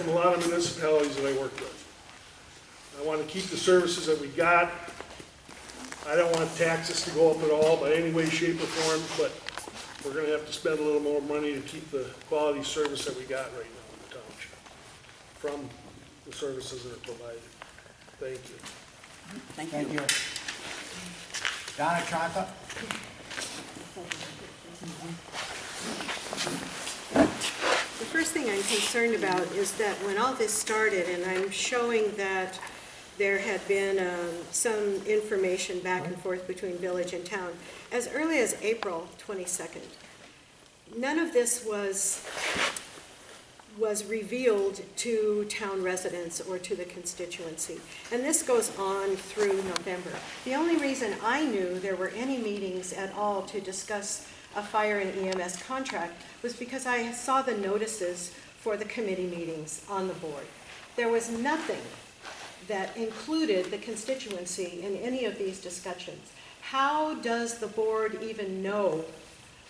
from a lot of municipalities that I work with. I want to keep the services that we got. I don't want taxes to go up at all by any way, shape, or form, but we're going to have to spend a little more money to keep the quality service that we got right now in the township from the services that are provided. Thank you. Thank you. Donna Tronka? The first thing I'm concerned about is that when all this started, and I'm showing that there had been some information back and forth between village and town, as early as April 22nd, none of this was revealed to town residents or to the constituency. And this goes on through November. The only reason I knew there were any meetings at all to discuss a fire and EMS contract was because I saw the notices for the committee meetings on the board. There was nothing that included the constituency in any of these discussions. How does the board even know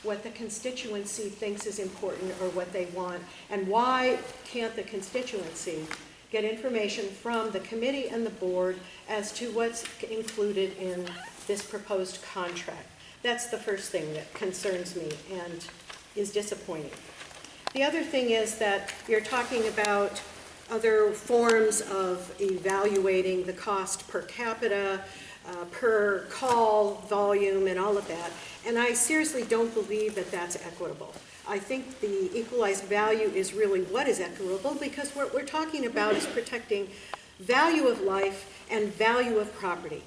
what the constituency thinks is important or what they want, and why can't the constituency get information from the committee and the board as to what's included in this proposed contract? That's the first thing that concerns me and is disappointing. The other thing is that you're talking about other forms of evaluating the cost per capita, per call volume, and all of that. And I seriously don't believe that that's equitable. I think the equalized value is really what is equitable, because what we're talking about is protecting value of life and value of property.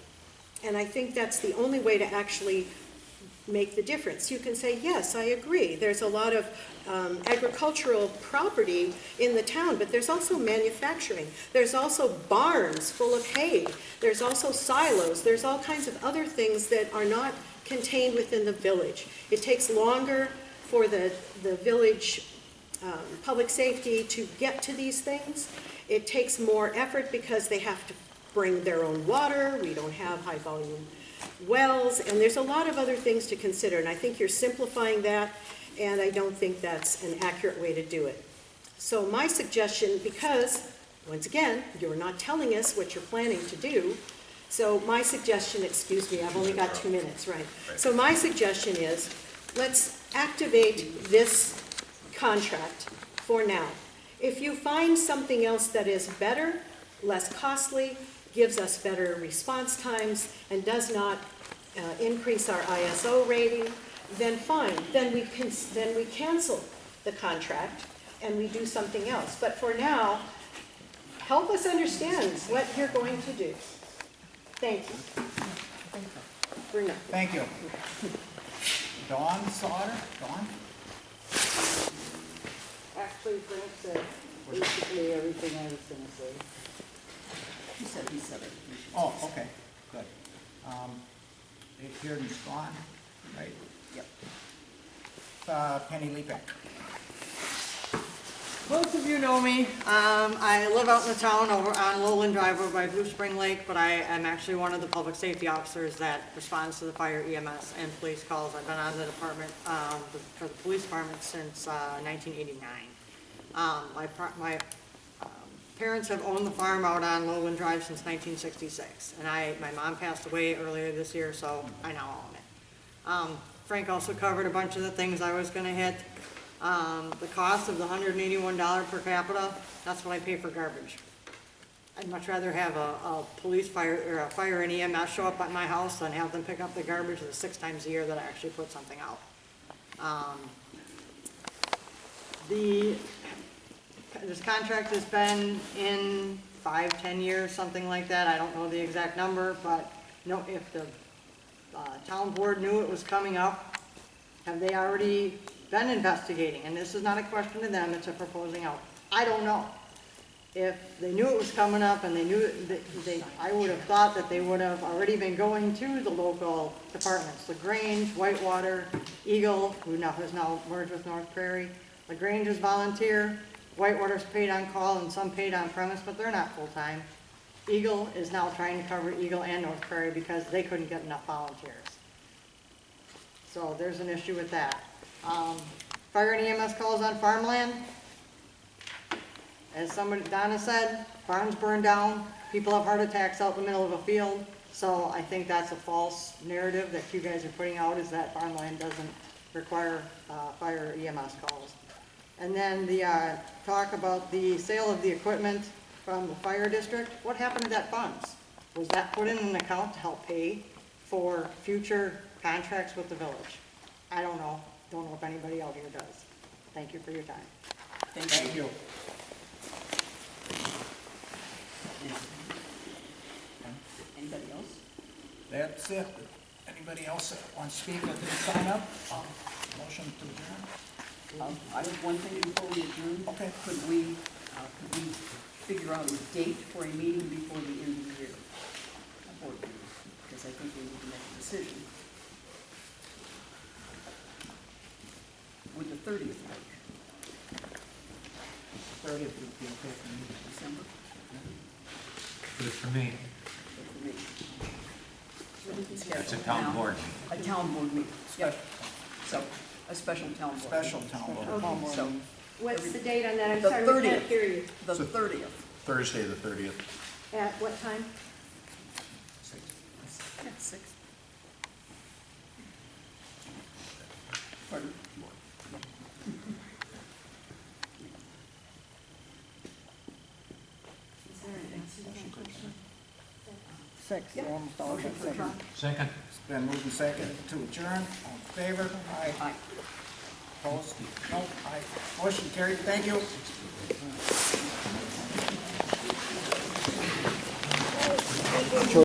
And I think that's the only way to actually make the difference. You can say, yes, I agree. There's a lot of agricultural property in the town, but there's also manufacturing. There's also barns full of hay. There's also silos. There's all kinds of other things that are not contained within the village. It takes longer for the village public safety to get to these things. It takes more effort because they have to bring their own water. We don't have high volume wells, and there's a lot of other things to consider, and I think you're simplifying that, and I don't think that's an accurate way to do it. So my suggestion, because once again you're not telling us what you're planning to do, so my suggestion, excuse me, I've only got 2 minutes, right? So my suggestion is, let's activate this contract for now. If you find something else that is better, less costly, gives us better response times, and does not increase our ISO rating, then fine. Then we cancel the contract and we do something else. But for now, help us understand what you're going to do. Thank you. Bruno. Thank you. Dawn Sauter? Dawn? Actually, Frank said basically everything I was going to say. He said it. Oh, okay, good. Here in Strawn, right? Yep. Penny Leapick. Most of you know me. I live out in the town over on Lowland Drive over by Blue Spring Lake, but I am actually one of the public safety officers that responds to the fire, EMS, and police calls. I've been on the department, for the police department since 1989. My parents have owned the farm out on Lowland Drive since 1966, and my mom passed away earlier this year, so I now own it. Frank also covered a bunch of the things I was going to hit. The cost of the $181 per capita, that's what I pay for garbage. I'd much rather have a police fire or a fire and EMS show up at my house than have them pick up the garbage the 6 times a year that I actually put something out. This contract has been in 5-10 years, something like that. I don't know the exact number, but if the town board knew it was coming up, have they already been investigating? And this is not a question to them, it's a proposing out. I don't know. If they knew it was coming up and they knew I would have thought that they would have already been going to the local departments. LaGrange, Whitewater, Eagle, who has now merged with North Prairie. LaGrange is volunteer. Whitewater's paid on call and some paid on premise, but they're not full-time. Eagle is now trying to cover Eagle and North Prairie because they couldn't get enough volunteers. So there's an issue with that. Fire and EMS calls on farmland. As somebody, Donna said, barns burn down, people have heart attacks out in the middle of a field, so I think that's a false narrative that you guys are putting out, is that farmland doesn't require, fire or EMS calls. And then the, talk about the sale of the equipment from the fire district, what happened to that funds? Was that put in an account to help pay for future contracts with the village? I don't know if anybody out here does. Thank you for your time. Thank you. Anybody else? That's it. Anybody else that wants to speak that didn't sign up? Motion to adjourn? I have one thing before we adjourn. Okay. Could we figure out a date for a meeting before the end of the year? A board meeting, because I think we need to make a decision. Would the 30th work, 30th would be okay for me. December? Good for me. Good for me. It's a town board. A town board meeting, yep. So, a special town board. Special town board. So, What's the date on that? I'm The sorry, we can't 30th. hear you. the 30th. Thursday, the 30th. At what time? Yeah, 6. Pardon? Six, we're almost all Motion at for adjourn? Second. It's been moved and seconded to adjourn. All in favor? Aye. Aye. Opposed? No. Aye. Motion carried. Thank you.